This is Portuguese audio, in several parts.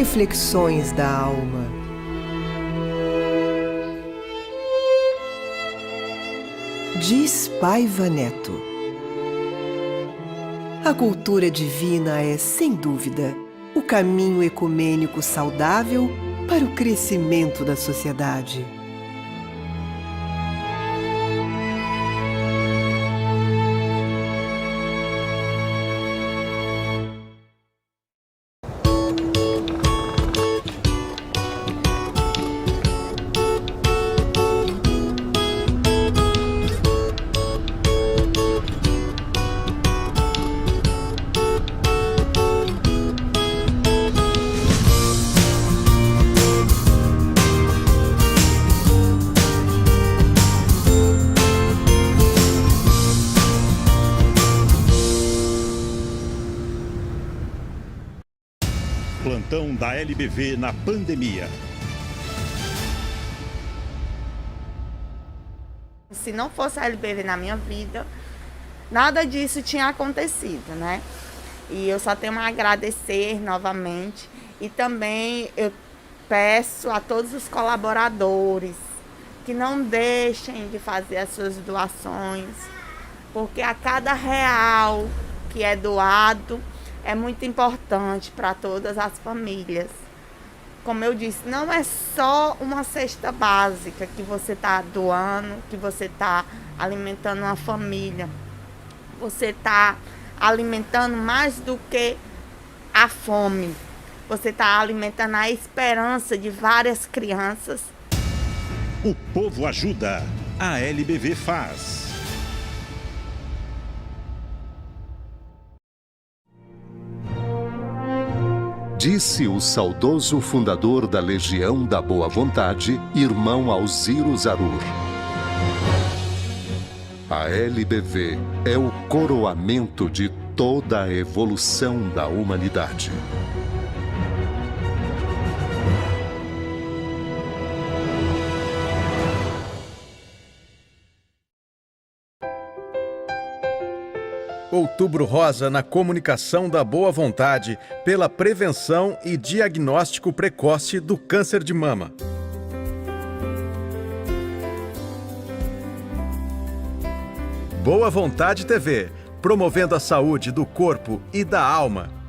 Reflexões da alma. Diz Paiva Neto. A cultura divina é, sem dúvida, o caminho ecumênico saudável para o crescimento da sociedade. Plantão da LBV na pandemia. Se não fosse a LBV na minha vida, nada disso tinha acontecido, né? E eu só tenho a agradecer novamente. E também eu peço a todos os colaboradores que não deixem de fazer as suas doações, porque a cada real que é doado, é muito importante para todas as famílias. Como eu disse, não é só uma cesta básica que você está doando, que você está alimentando uma família. Você está alimentando mais do que a fome. Você está alimentando a esperança de várias crianças. O povo ajuda, a LBV faz. Disse o saudoso fundador da Legião da Boa Vontade, irmão Alziro Zarur. A LBV é o coroamento de toda a evolução da humanidade. Outubro Rosa na comunicação da boa vontade pela prevenção e diagnóstico precoce do câncer de mama. Boa Vontade TV, promovendo a saúde do corpo e da alma.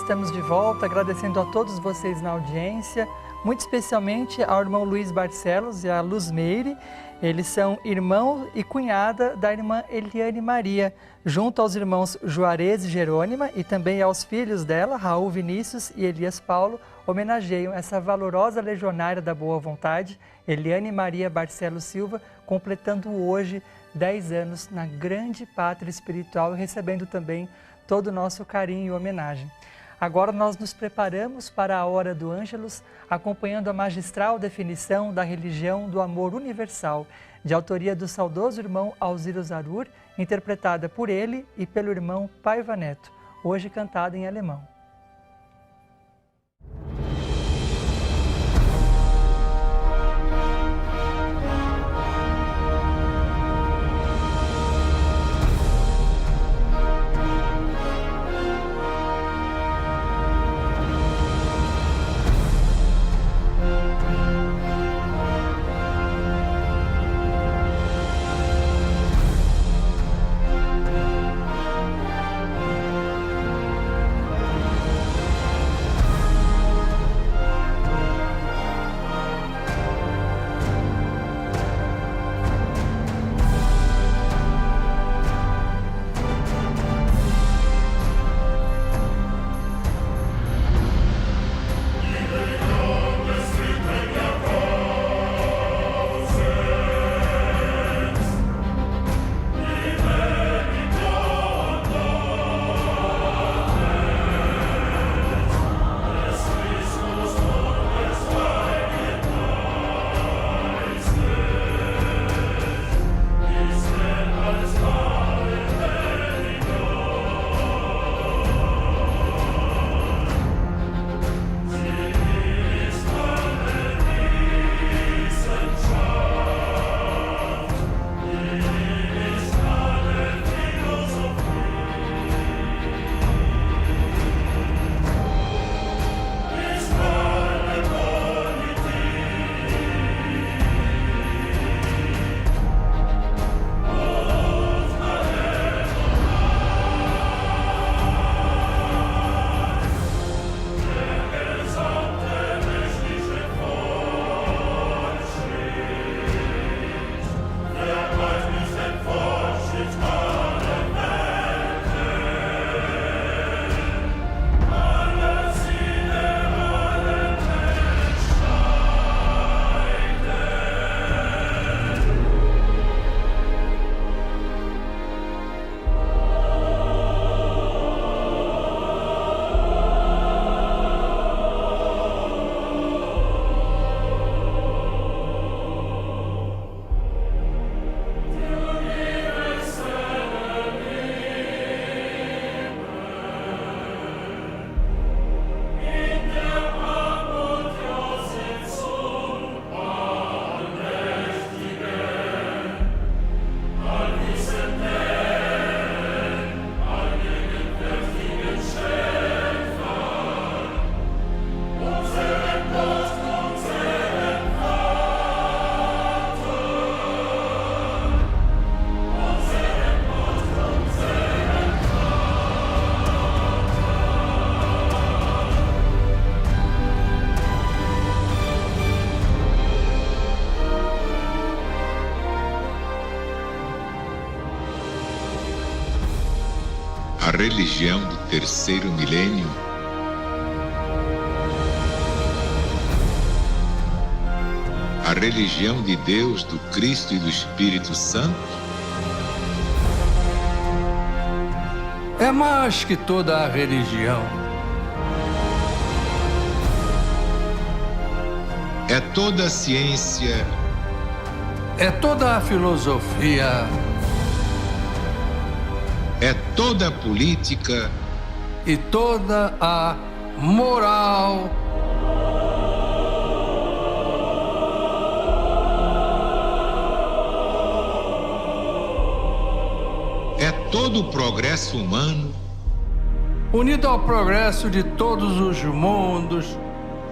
Estamos de volta, agradecendo a todos vocês na audiência, muito especialmente ao irmão Luiz Barcelos e à Luz Meire. Eles são irmão e cunhada da irmã Eliane Maria, junto aos irmãos Juarez e Jerônima e também aos filhos dela, Raul Vinícius e Elias Paulo, homenageiam essa valorosa legionária da boa vontade, Eliane Maria Barcelos Silva, completando hoje 10 anos na grande pátria espiritual e recebendo também todo o nosso carinho e homenagem. Agora nós nos preparamos para a hora do Ângelus, acompanhando a magistral definição da religião do amor universal, de autoria do saudoso irmão Alziro Zarur, interpretada por ele e pelo irmão Paiva Neto, hoje cantada em alemão. a religião do terceiro milênio, a religião de Deus, do Cristo e do Espírito Santo, é mais que toda a religião. é toda a ciência, É toda a filosofia é toda a política, e toda a moral. é todo o progresso humano, Unido ao progresso de todos os mundos,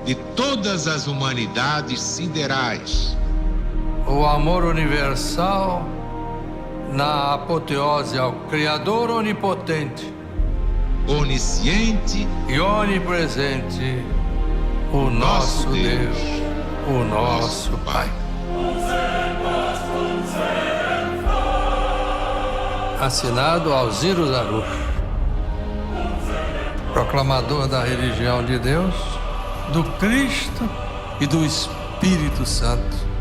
de todas as humanidades siderais, o amor universal na apoteose ao Criador onipotente onisciente, e onipresente, o nosso Deus, o nosso Pai. Assinado Alziro Zarur, proclamador da religião de Deus, do Cristo e do Espírito Santo.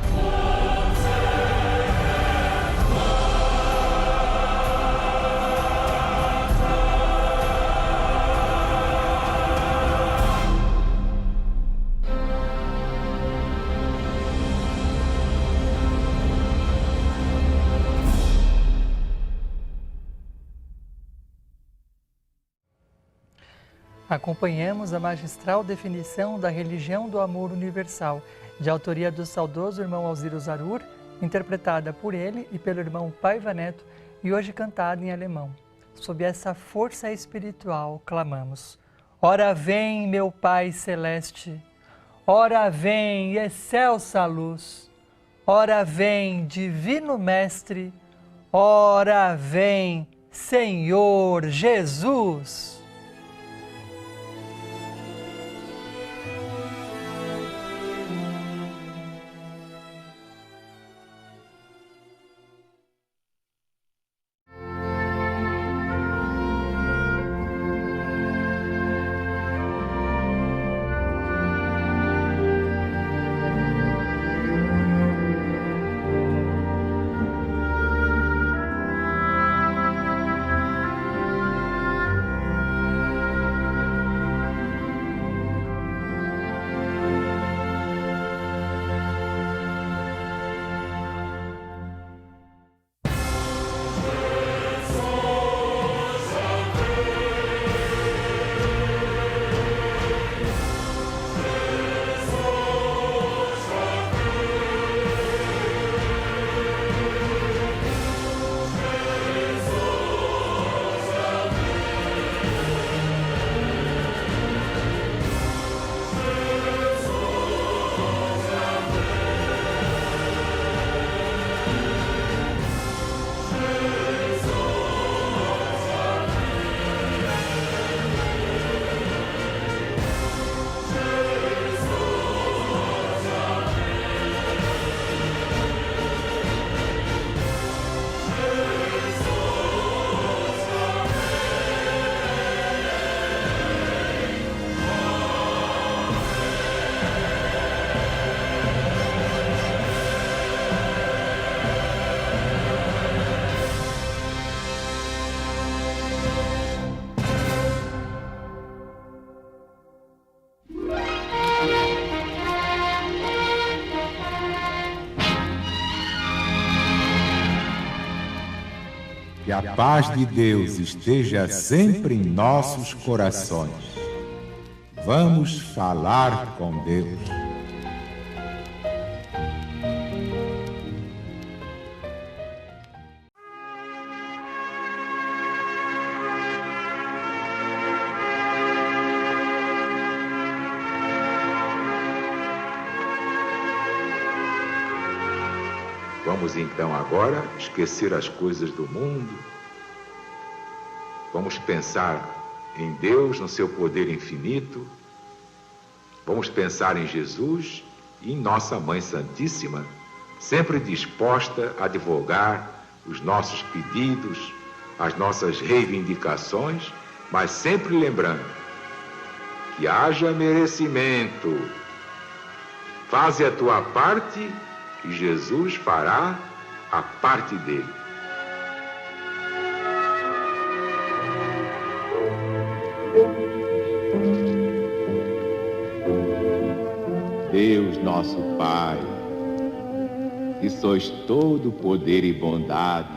Acompanhamos a magistral definição da religião do amor universal, de autoria do saudoso irmão Alziro Zarur, interpretada por ele e pelo irmão Paiva Neto e hoje cantada em alemão. Sob essa força espiritual, clamamos: Ora vem, meu Pai Celeste, ora vem, excelsa luz, ora vem, Divino Mestre, ora vem, Senhor Jesus. Que a paz de Deus esteja sempre em nossos corações. Vamos falar com Deus. Vamos então agora esquecer as coisas do mundo. Vamos pensar em Deus, no seu poder infinito. Vamos pensar em Jesus e em Nossa Mãe Santíssima, sempre disposta a divulgar os nossos pedidos, as nossas reivindicações, mas sempre lembrando que haja merecimento. Faze a tua parte e Jesus fará a parte dele. Deus nosso Pai, que sois todo poder e bondade,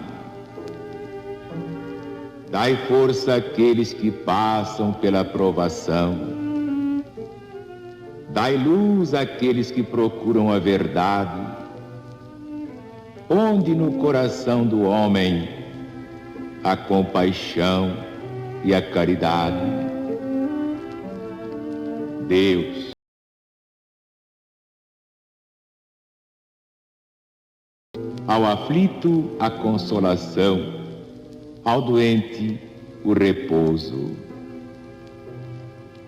dai força àqueles que passam pela provação, dai luz àqueles que procuram a verdade, ponde no coração do homem a compaixão e a caridade. Deus, ao aflito a consolação, ao doente o repouso.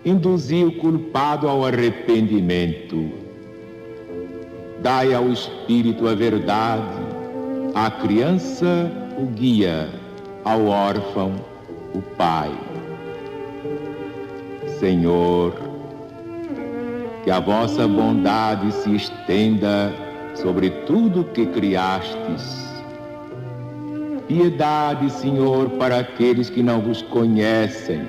Induzi o culpado ao arrependimento. Dai ao espírito a verdade, à criança o guia, ao órfão o pai. Senhor, que a vossa bondade se estenda sobre tudo que criastes. Piedade, Senhor, para aqueles que não vos conhecem.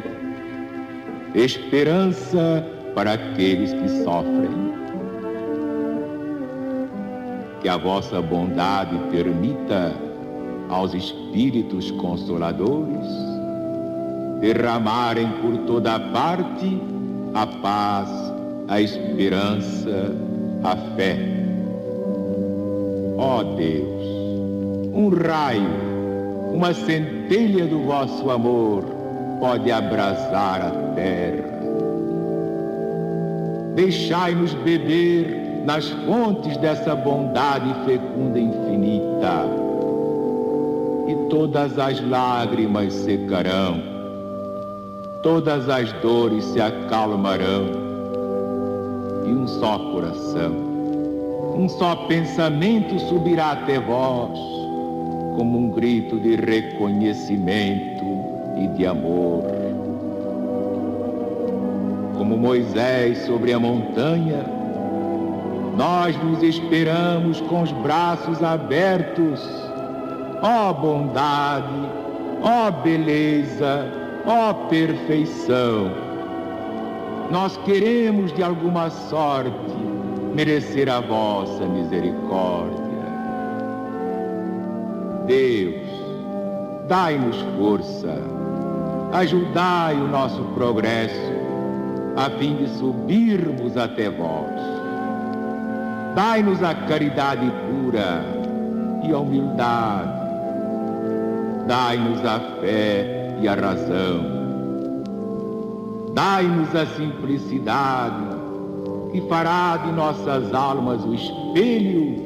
Esperança para aqueles que sofrem. Que a vossa bondade permita aos espíritos consoladores derramarem por toda a parte a paz, a esperança, a fé. Ó Deus, um raio, uma centelha do vosso amor pode abrasar a terra. Deixai-nos beber nas fontes dessa bondade fecunda e infinita, e todas as lágrimas secarão, todas as dores se acalmarão, e um só coração, um só pensamento subirá até vós, como um grito de reconhecimento e de amor. Como Moisés sobre a montanha, nós vos esperamos com os braços abertos. Ó bondade, ó beleza, ó perfeição. Nós queremos de alguma sorte merecer a vossa misericórdia. Deus, dai-nos força, ajudai o nosso progresso, a fim de subirmos até vós. Dai-nos a caridade pura e a humildade. Dai-nos a fé e a razão. Dai-nos a simplicidade, que fará de nossas almas o espelho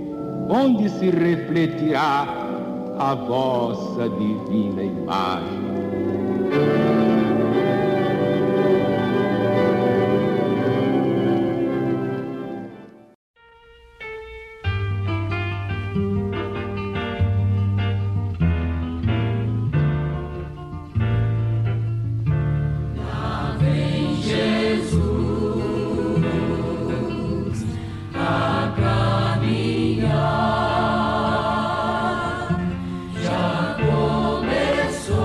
onde se refletirá a vossa divina imagem. Já começou.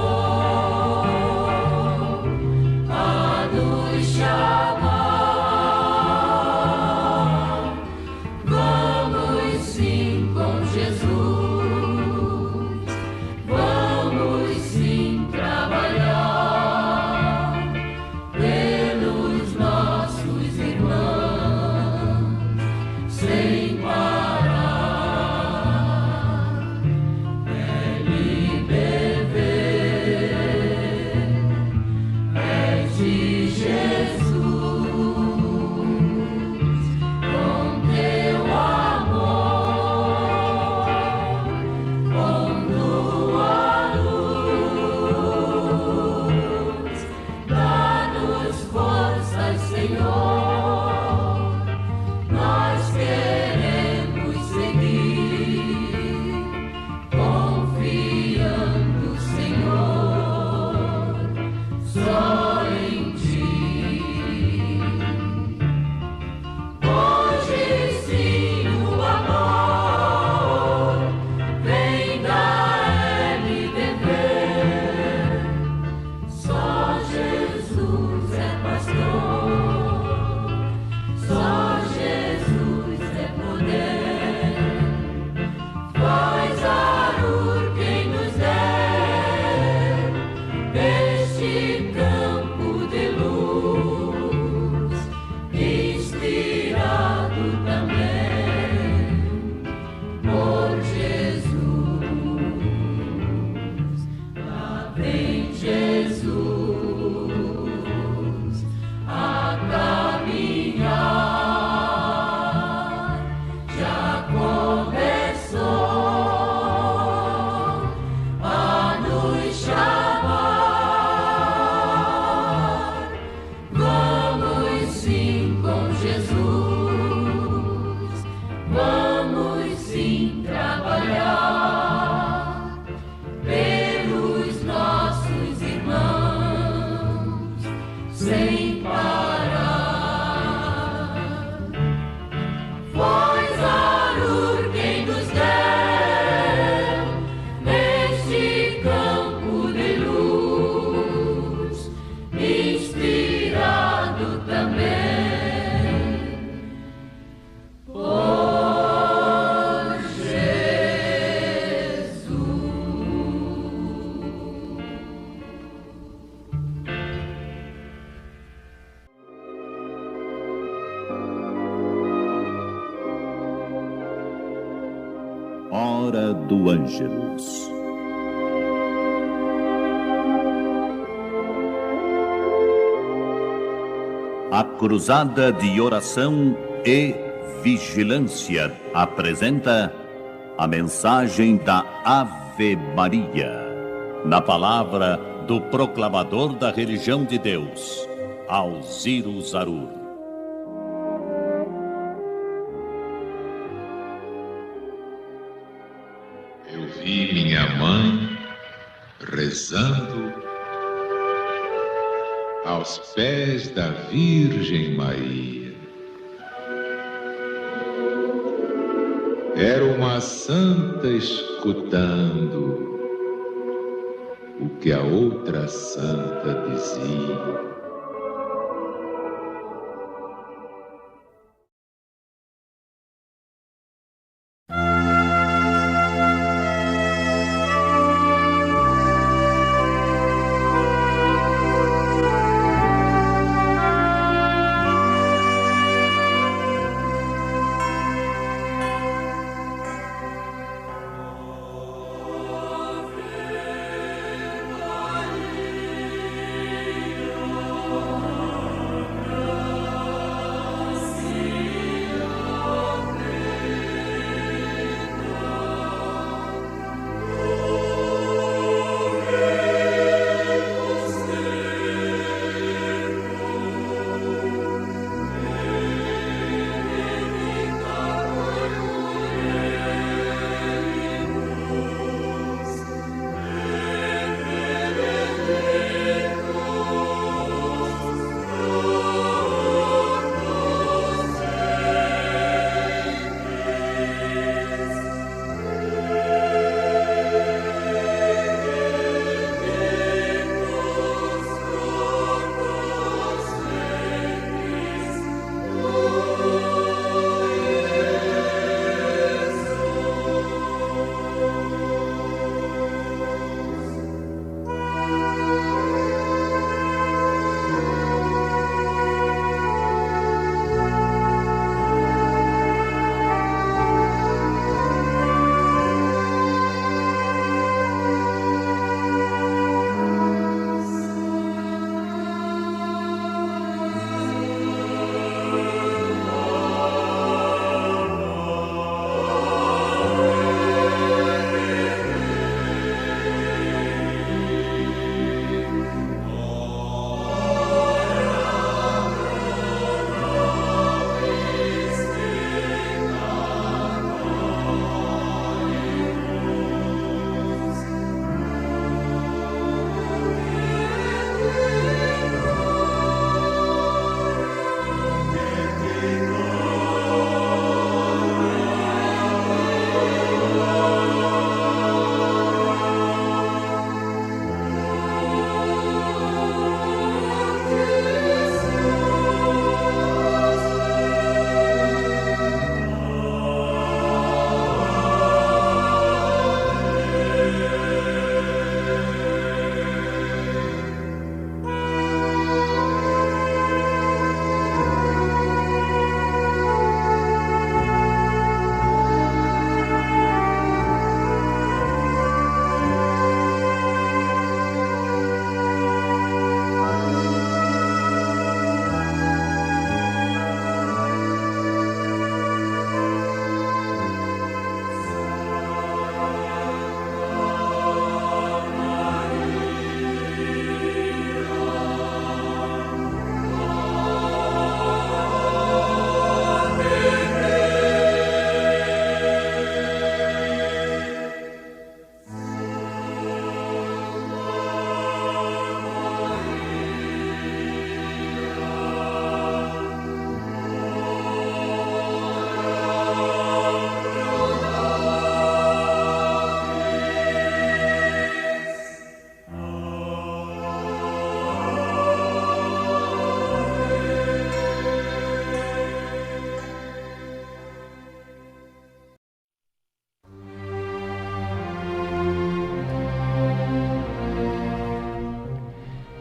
Hora do Ângelus. A Cruzada de Oração e Vigilância apresenta a mensagem da Ave Maria, na palavra do proclamador da religião de Deus, Alziro Zarur. Eu vi minha mãe rezando aos pés da Virgem Maria. Era uma santa escutando o que a outra santa dizia.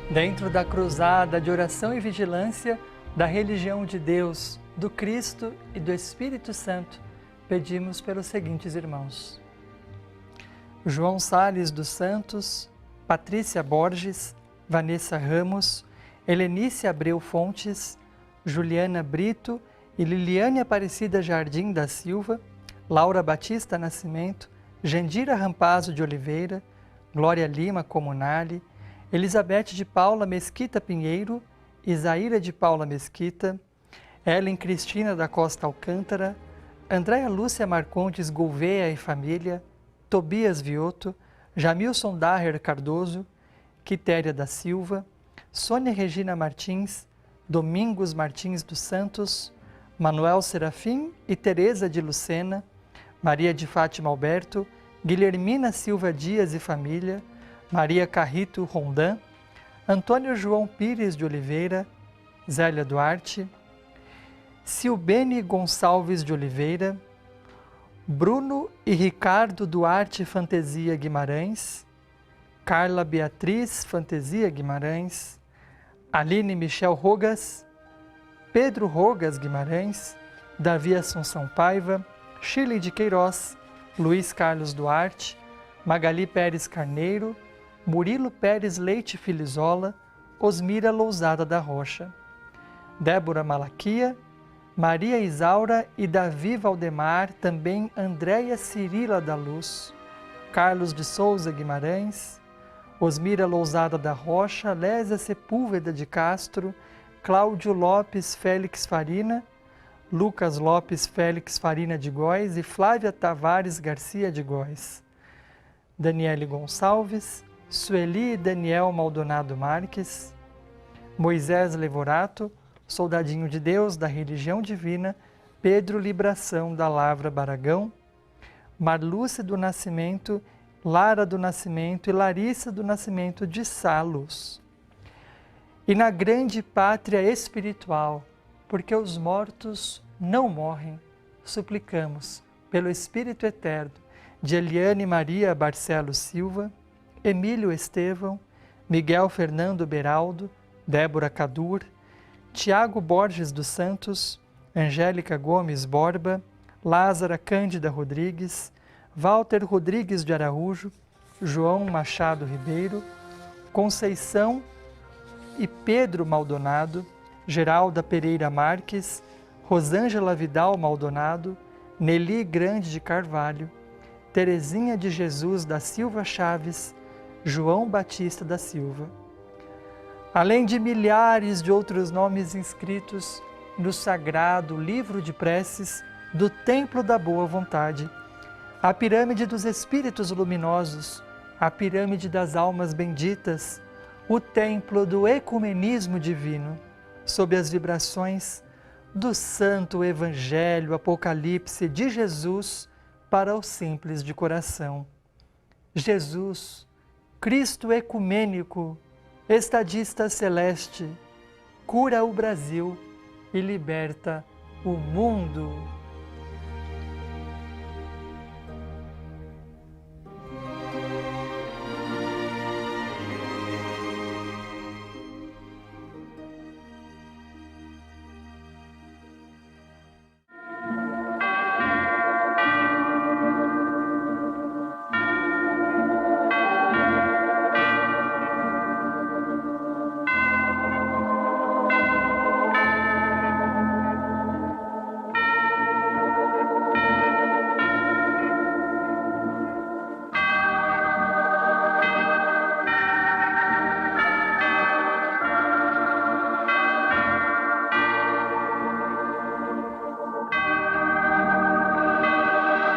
Dentro da cruzada de oração e vigilância da religião de Deus, do Cristo e do Espírito Santo, pedimos pelos seguintes irmãos: João Sales dos Santos, Patrícia Borges, Vanessa Ramos, Helenice Abreu Fontes, Juliana Brito e Liliane Aparecida Jardim da Silva, Laura Batista Nascimento, Jandira Rampazzo de Oliveira, Glória Lima Comunale, Elizabeth de Paula Mesquita Pinheiro, Isaíra de Paula Mesquita, Ellen Cristina da Costa Alcântara, Andréa Lúcia Marcondes Gouveia e família, Tobias Vioto, Jamilson Daher Cardoso, Quitéria da Silva, Sônia Regina Martins, Domingos Martins dos Santos, Manuel Serafim e Tereza de Lucena, Maria de Fátima Alberto, Guilhermina Silva Dias e família, Maria Carrito Rondan, Antônio João Pires de Oliveira, Zélia Duarte, Silbene Gonçalves de Oliveira, Bruno e Ricardo Duarte Fantesia Guimarães, Carla Beatriz Fantesia Guimarães, Aline Michel Rogas, Pedro Rogas Guimarães, Davi Assunção Paiva, Shirley de Queiroz, Luiz Carlos Duarte, Magali Pérez Carneiro, Murilo Pérez Leite Filizola, Osmira Lousada da Rocha, Débora Malaquia, Maria Isaura e Davi Valdemar, também Andréia Cirila da Luz, Carlos de Souza Guimarães, Osmira Lousada da Rocha, Lésia Sepúlveda de Castro, Cláudio Lopes Félix Farina, Lucas Lopes Félix Farina de Góes e Flávia Tavares Garcia de Góes, Daniele Gonçalves, Sueli e Daniel Maldonado Marques, Moisés Levorato, Soldadinho de Deus da Religião Divina, Pedro Libração da Lavra Baragão, Marlúcia do Nascimento, Lara do Nascimento e Larissa do Nascimento de Salos. E na grande pátria espiritual, porque os mortos não morrem, suplicamos pelo Espírito Eterno de Eliane Maria Barcelos Silva, Emílio Estevão, Miguel Fernando Beraldo, Débora Cadur, Tiago Borges dos Santos, Angélica Gomes Borba, Lázara Cândida Rodrigues, Walter Rodrigues de Araújo, João Machado Ribeiro, Conceição e Pedro Maldonado, Geralda Pereira Marques, Rosângela Vidal Maldonado, Nelly Grande de Carvalho, Terezinha de Jesus da Silva Chaves, João Batista da Silva. Além de milhares de outros nomes inscritos no sagrado livro de preces do Templo da Boa Vontade, a pirâmide dos Espíritos Luminosos, a pirâmide das almas benditas, o templo do ecumenismo divino, sob as vibrações do Santo Evangelho Apocalipse de Jesus para os simples de coração. Jesus, Cristo ecumênico, estadista celeste, cura o Brasil e liberta o mundo.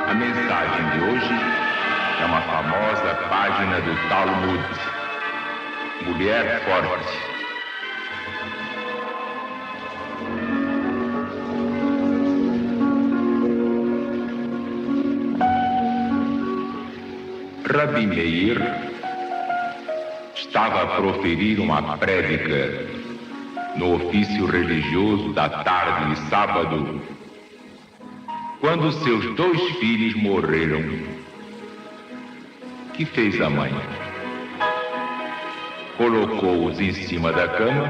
A mensagem de hoje é uma famosa página do Talmud, Mulher Forte. Rabi Meir estava a proferir uma prédica no ofício religioso da tarde de sábado, quando seus 2 filhos morreram. Que fez a mãe? Colocou-os em cima da cama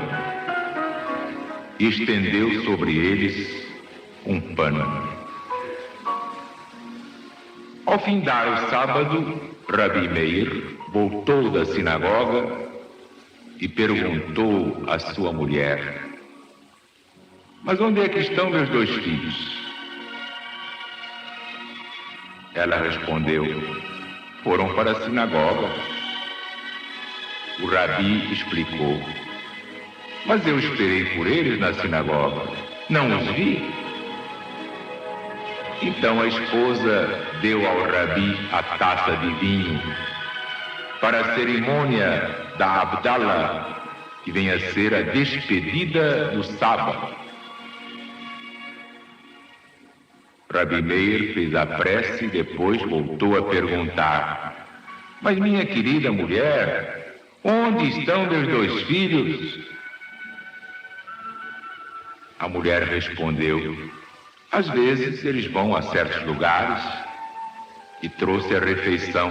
e estendeu sobre eles um pano. Ao findar o sábado, Rabi Meir voltou da sinagoga e perguntou à sua mulher: mas onde é que estão meus 2 filhos? Ela respondeu: foram para a sinagoga. O Rabi explicou: mas eu esperei por eles na sinagoga, não os vi. Então a esposa deu ao Rabi a taça de vinho para a cerimônia da Abdallah, que vem a ser a despedida do sábado. Rabi Meir fez a prece e depois voltou a perguntar: mas minha querida mulher, onde estão meus 2 filhos? A mulher respondeu: às vezes eles vão a certos lugares, e trouxe a refeição.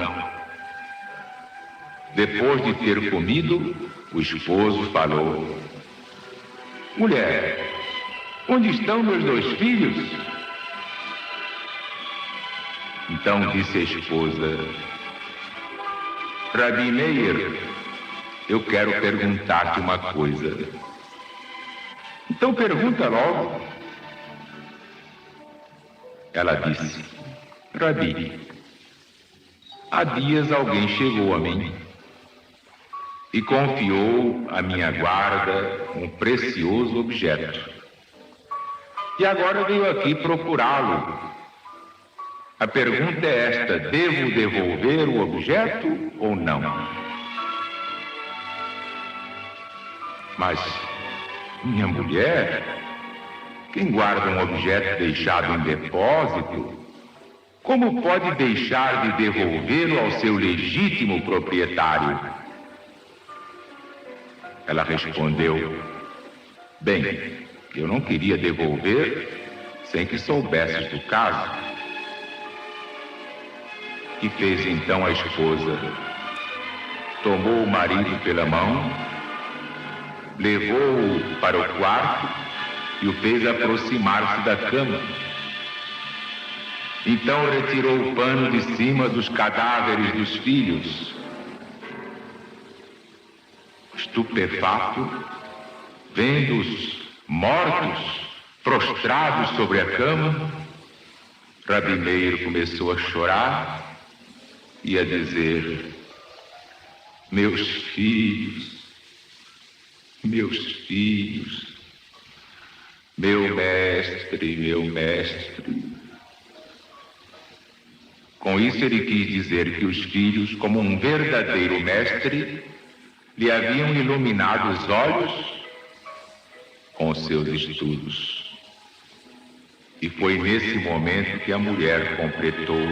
Depois de ter comido, o esposo falou: mulher, onde estão meus 2 filhos? Então disse a esposa: Rabi Meir, eu quero perguntar-te uma coisa. Então pergunta logo. Ela disse: Rabi, há dias alguém chegou a mim e confiou à minha guarda um precioso objeto. E agora veio aqui procurá-lo. A pergunta é esta: devo devolver o objeto ou não? Mas, minha mulher, quem guarda um objeto deixado em depósito, como pode deixar de devolvê-lo ao seu legítimo proprietário? Ela respondeu: bem, eu não queria devolver sem que soubesses do caso. Que fez então a esposa? Tomou o marido pela mão, levou-o para o quarto e o fez aproximar-se da cama. Então retirou o pano de cima dos cadáveres dos filhos. Estupefato, vendo-os mortos, prostrados sobre a cama, Rabi Meir começou a chorar e a dizer: meus filhos, meu mestre. Com isso ele quis dizer que os filhos, como um verdadeiro mestre, lhe haviam iluminado os olhos com os seus estudos. E foi nesse momento que a mulher completou: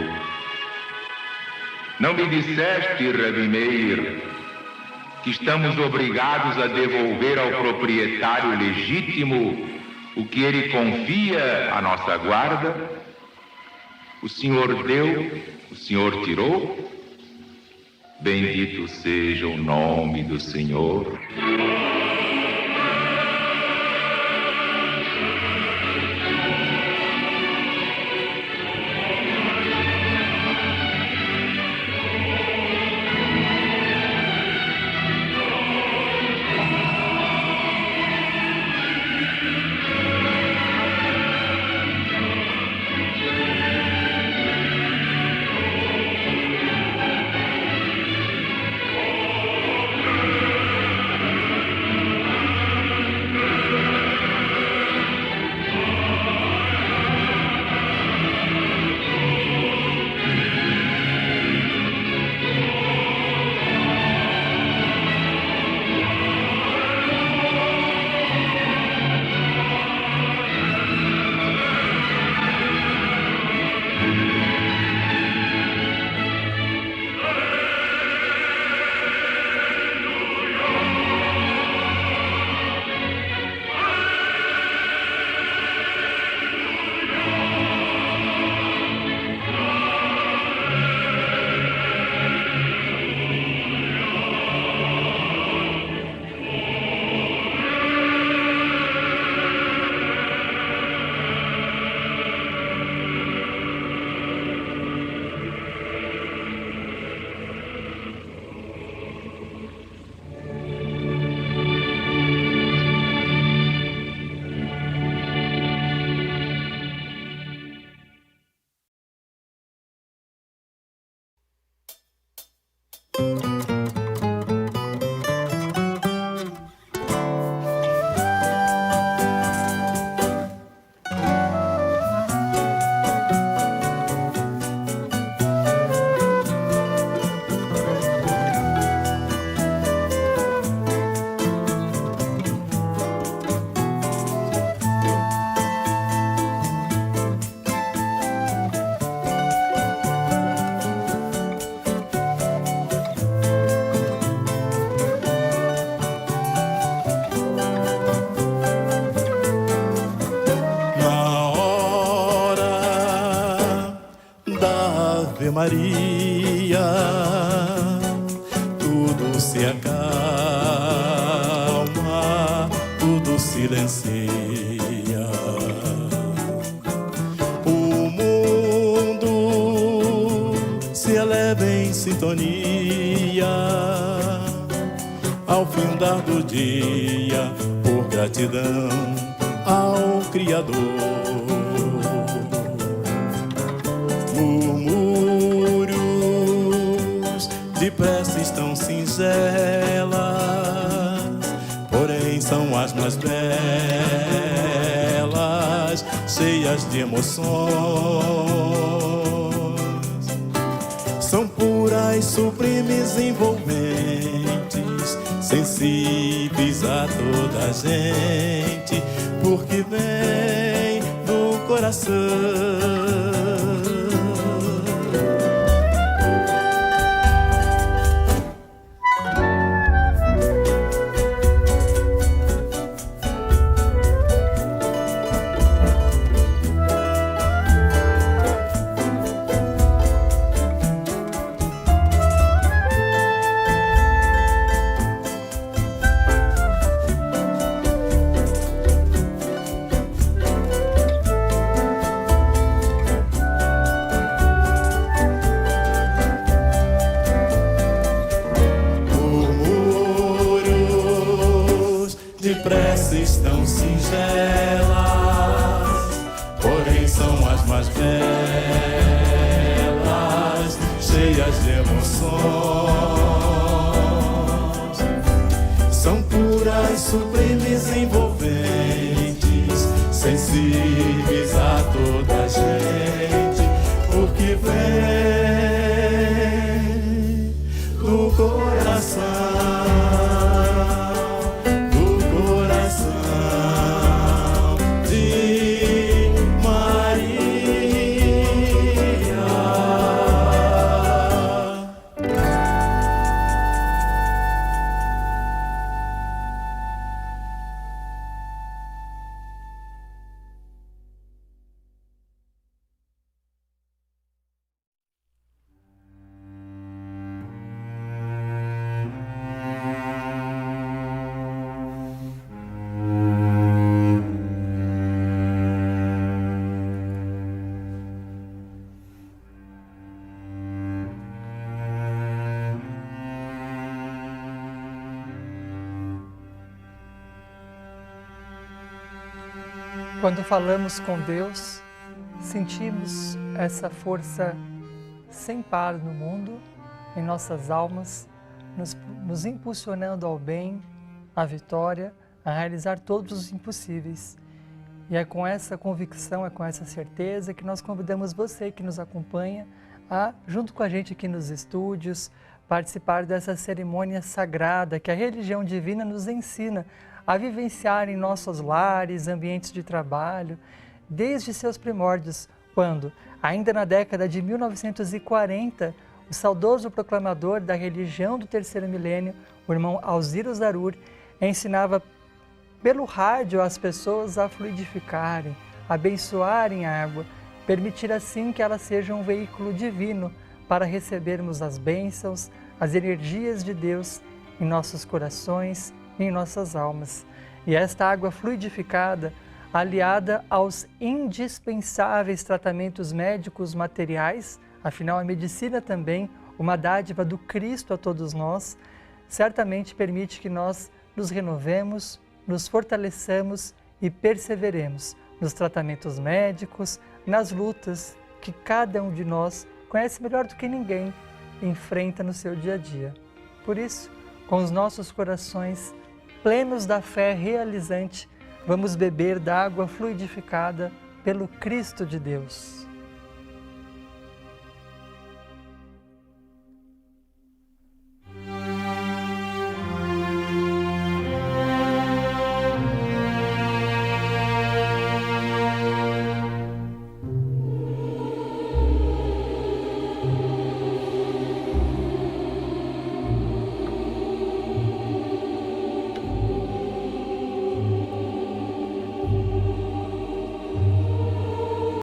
não me disseste, Rabi Meir, que estamos obrigados a devolver ao proprietário legítimo o que ele confia à nossa guarda? O Senhor deu, o Senhor tirou. Bendito seja o nome do Senhor. Maria, tudo se acalma, tudo silencia. O mundo se eleva em sintonia ao findar do dia, por gratidão ao Criador. De preces tão singelas, porém são as mais belas, cheias de emoções. São puras, sublimes, envolventes, sensíveis a toda a gente, porque vem do coração. Preces tão singelas, porém são as mais belas, cheias de emoções. São puras, sublimes, envolventes, sensíveis a toda a gente, porque vem do coração. Quando falamos com Deus, sentimos essa força sem par no mundo, em nossas almas, nos impulsionando ao bem, à vitória, a realizar todos os impossíveis. E é com essa convicção, é com essa certeza que nós convidamos você que nos acompanha a, junto com a gente aqui nos estúdios, participar dessa cerimônia sagrada que a religião divina nos ensina a vivenciar em nossos lares, ambientes de trabalho, desde seus primórdios, quando, ainda na década de 1940, o saudoso proclamador da religião do terceiro milênio, o irmão Alziro Zarur, ensinava pelo rádio as pessoas a fluidificarem, abençoarem a água, permitir assim que ela seja um veículo divino para recebermos as bênçãos, as energias de Deus em nossos corações e em nossas almas. E esta água fluidificada, aliada aos indispensáveis tratamentos médicos materiais, afinal a medicina também, uma dádiva do Cristo a todos nós, certamente permite que nós nos renovemos, nos fortaleçamos e perseveremos nos tratamentos médicos, nas lutas que cada um de nós conhece melhor do que ninguém, enfrenta no seu dia a dia. Por isso, com os nossos corações plenos da fé realizante, vamos beber da água fluidificada pelo Cristo de Deus.